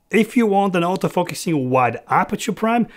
If you want an autofocusing wide aperture prime,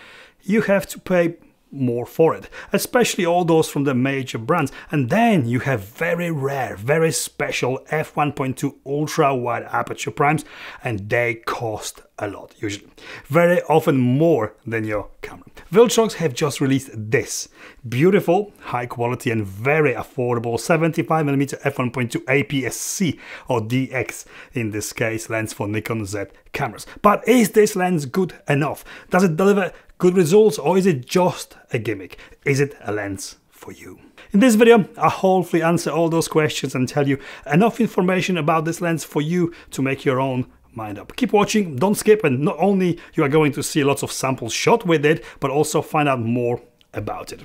you have to pay more for it, especially all those from the major brands. And then you have very rare, very special f1.2 ultra wide aperture primes, and they cost a lot, usually very often more than your camera. Viltrox have just released this beautiful, high quality and very affordable 75mm f1.2 APS-C or DX in this case lens for Nikon Z cameras. But is this lens good enough? Does it deliver good results, or is it just a gimmick? Is it a lens for you? In this video, I'll hopefully answer all those questions and tell you enough information about this lens for you to make your own mind up. Keep watching, don't skip, and not only you are going to see lots of samples shot with it, but also find out more about it.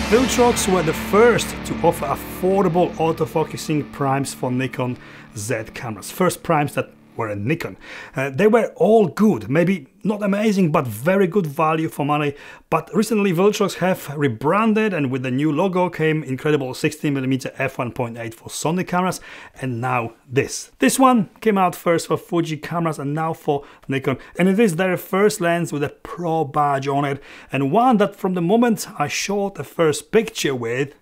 Viltrox were the first to offer affordable autofocusing primes for Nikon Z cameras. First primes that were a Nikon. They were all good, maybe not amazing, but very good value for money. But recently Viltrox have rebranded, and with the new logo came incredible 16mm f1.8 for Sony cameras, and now this. This one came out first for Fuji cameras and now for Nikon, and it is their first lens with a Pro badge on it, and one that from the moment I shot the first picture with,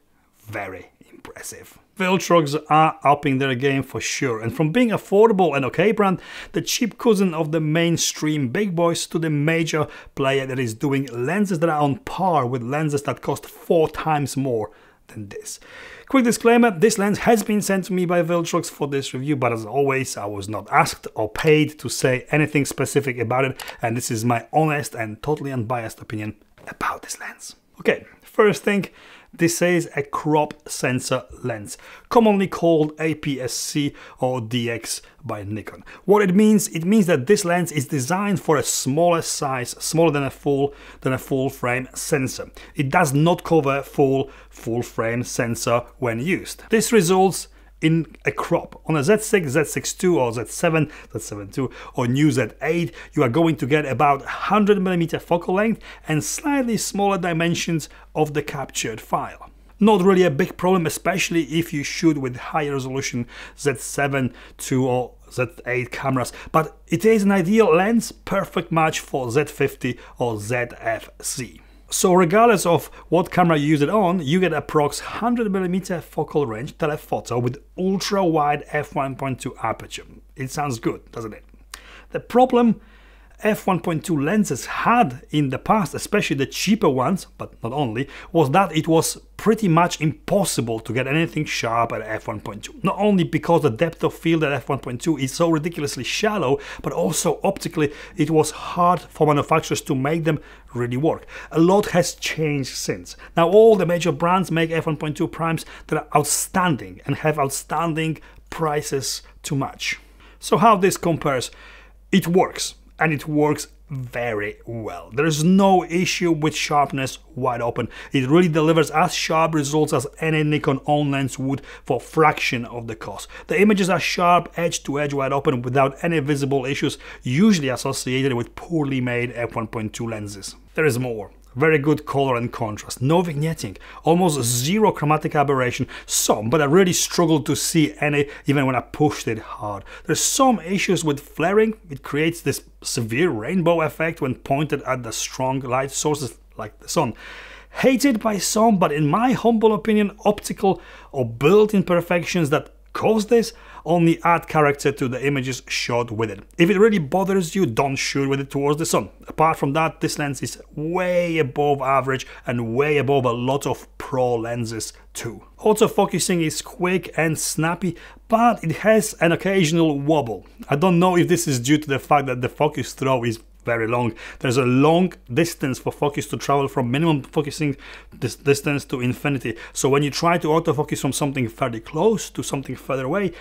very impressive. Viltrox are upping their game for sure, and from being affordable and okay brand, the cheap cousin of the mainstream big boys, to the major player that is doing lenses that are on par with lenses that cost 4 times more than this. Quick disclaimer, this lens has been sent to me by Viltrox for this review, but as always I was not asked or paid to say anything specific about it, and this is my honest and totally unbiased opinion about this lens. Okay, first thing, this is a crop sensor lens, commonly called APS-C or DX by Nikon. What it means that this lens is designed for a smaller size, smaller than a full frame sensor. It does not cover full frame sensor when used. This results in a crop. On a Z6, Z6II or Z7, Z7II or new Z8, you are going to get about 100mm focal length and slightly smaller dimensions of the captured file. Not really a big problem, especially if you shoot with higher resolution Z7 II or Z8 cameras, but it is an ideal lens, perfect match for Z50 or ZF-C. So regardless of what camera you use it on, you get approx 100mm focal range telephoto with ultra wide f1.2 aperture. It sounds good, doesn't it? The problem f1.2 lenses had in the past, especially the cheaper ones, but not only, was that it was pretty much impossible to get anything sharp at f1.2. Not only because the depth of field at f1.2 is so ridiculously shallow, but also optically it was hard for manufacturers to make them really work. A lot has changed since. Now all the major brands make f1.2 primes that are outstanding and have outstanding prices to match. So how this compares? It works. And it works very well. There is no issue with sharpness wide open. It really delivers as sharp results as any Nikon own lens would for a fraction of the cost. The images are sharp, edge to edge wide open without any visible issues usually associated with poorly made f1.2 lenses. There is more. Very good color and contrast, no vignetting, almost zero chromatic aberration, some, but I really struggled to see any even when I pushed it hard. There's some issues with flaring. It creates this severe rainbow effect when pointed at the strong light sources like the sun. Hated by some, but in my humble opinion, optical or built imperfections that cause this only add character to the images shot with it. If it really bothers you, don't shoot with it towards the sun. Apart from that, this lens is way above average and way above a lot of pro lenses too. Autofocusing is quick and snappy, but it has an occasional wobble. I don't know if this is due to the fact that the focus throw is very long. There's a long distance for focus to travel from minimum focusing distance to infinity. So when you try to autofocus from something fairly close to something further away,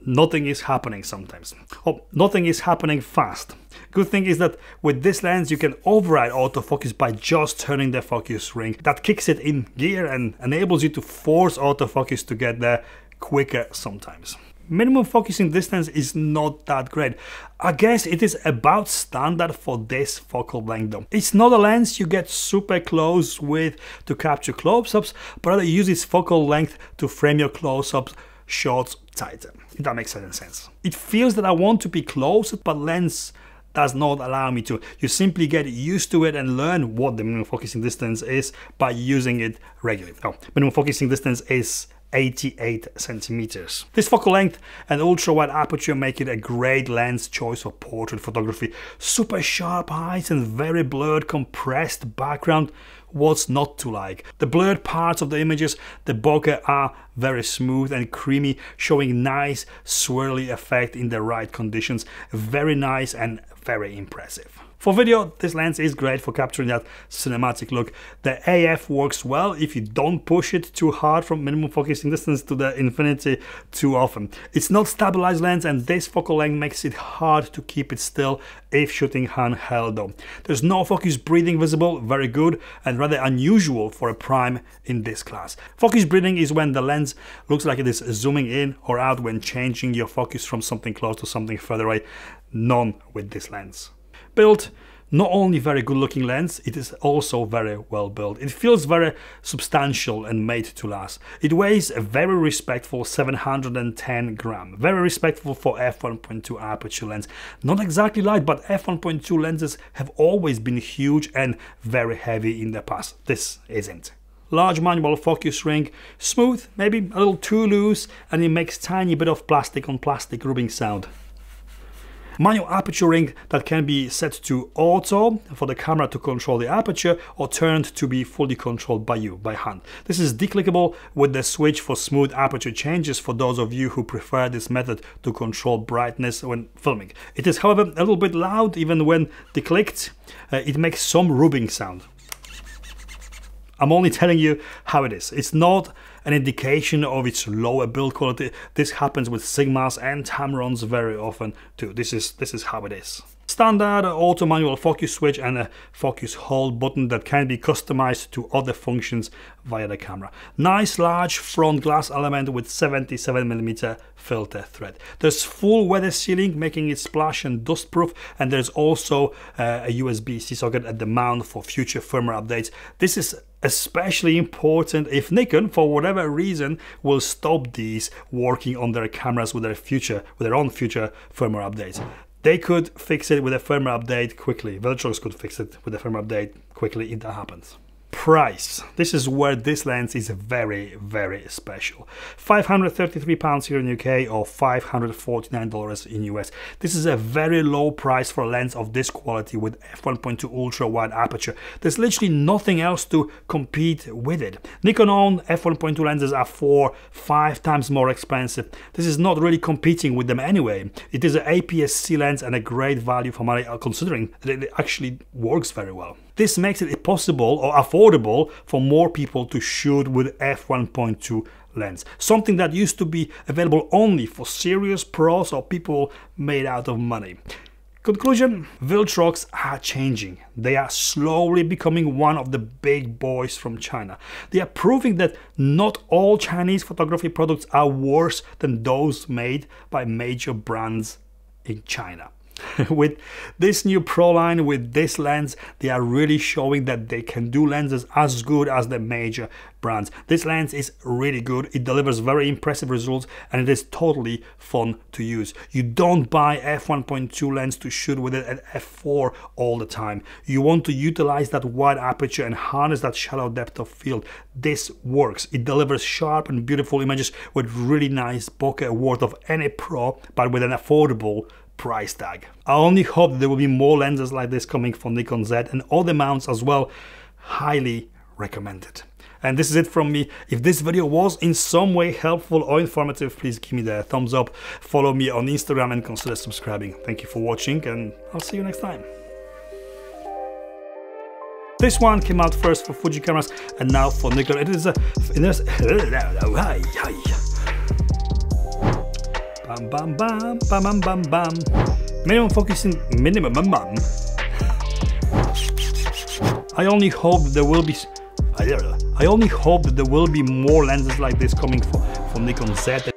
nothing is happening sometimes. Oh, nothing is happening fast. Good thing is that with this lens you can override autofocus by just turning the focus ring. That kicks it in gear and enables you to force autofocus to get there quicker sometimes. Minimum focusing distance is not that great. I guess it is about standard for this focal length though. It's not a lens you get super close with to capture close-ups, but rather use its focal length to frame your close-ups shots tighter, if that makes any sense. It feels that I want to be closer, but lens does not allow me to. You simply get used to it and learn what the minimum focusing distance is by using it regularly. Oh, minimum focusing distance is 88 centimeters. This focal length and ultra wide aperture make it a great lens choice for portrait photography. Super sharp eyes and very blurred, compressed background. What's not to like? The blurred parts of the images, the bokeh, are very smooth and creamy, showing nice swirly effect in the right conditions. Very nice and very impressive. For video, this lens is great for capturing that cinematic look. The AF works well if you don't push it too hard from minimum focusing distance to the infinity too often. It's not stabilized lens, and this focal length makes it hard to keep it still if shooting handheld though. There's no focus breathing visible, very good and rather unusual for a prime in this class. Focus breathing is when the lens looks like it is zooming in or out when changing your focus from something close to something further away. None with this lens. Built, not only very good looking lens, it is also very well built. It feels very substantial and made to last. It weighs a very respectful 710 grams. Very respectful for f1.2 aperture lens. Not exactly light, but f1.2 lenses have always been huge and very heavy in the past. This isn't. Large manual focus ring, smooth, maybe a little too loose, and it makes tiny bit of plastic on plastic rubbing sound. Manual aperture ring that can be set to auto for the camera to control the aperture, or turned to be fully controlled by you, by hand. This is declickable with the switch for smooth aperture changes for those of you who prefer this method to control brightness when filming. It is, however, a little bit loud even when declicked. It makes some rubbing sound. I'm only telling you how it is. It's not an indication of its lower build quality. This happens with Sigmas and Tamrons very often too. This is how it is. Standard auto manual focus switch and a focus hold button that can be customized to other functions via the camera. Nice large front glass element with 77mm filter thread. There's full weather sealing, making it splash and dust proof, and there's also a USB-C socket at the mount for future firmware updates. This is especially important if Nikon, for whatever reason, will stop these working on their cameras with their own future firmware updates. They could fix it with a firmware update quickly. Viltrox could fix it with a firmware update quickly if that happens. Price. This is where this lens is very, very special. £533 here in the UK or $549 in US. This is a very low price for a lens of this quality with f1.2 ultra wide aperture. There's literally nothing else to compete with it. Nikon owned f1.2 lenses are 4-5 times more expensive. This is not really competing with them anyway. It is an APS-C lens and a great value for money, considering that it actually works very well. This makes it possible or affordable for more people to shoot with f1.2 lens, something that used to be available only for serious pros or people made out of money. Conclusion, Viltrox are changing. They are slowly becoming one of the big boys from China. They are proving that not all Chinese photography products are worse than those made by major brands in China. With this new Pro line, with this lens, they are really showing that they can do lenses as good as the major brands. This lens is really good. It delivers very impressive results and it is totally fun to use. You don't buy f1.2 lens to shoot with it at f4 all the time. You want to utilize that wide aperture and harness that shallow depth of field. This works. It delivers sharp and beautiful images with really nice bokeh worth of any pro, but with an affordable price tag. I only hope there will be more lenses like this coming from Nikon Z and other mounts as well. Highly recommended. And this is it from me. If this video was in some way helpful or informative, please give me the thumbs up. Follow me on Instagram and consider subscribing. Thank you for watching and I'll see you next time. This one came out first for Fuji cameras and now for Nikon. It is a... Bam bam bam bam bam bam. Minimum focusing, minimum bam bam. I only hope there will be more lenses like this coming from Nikon Z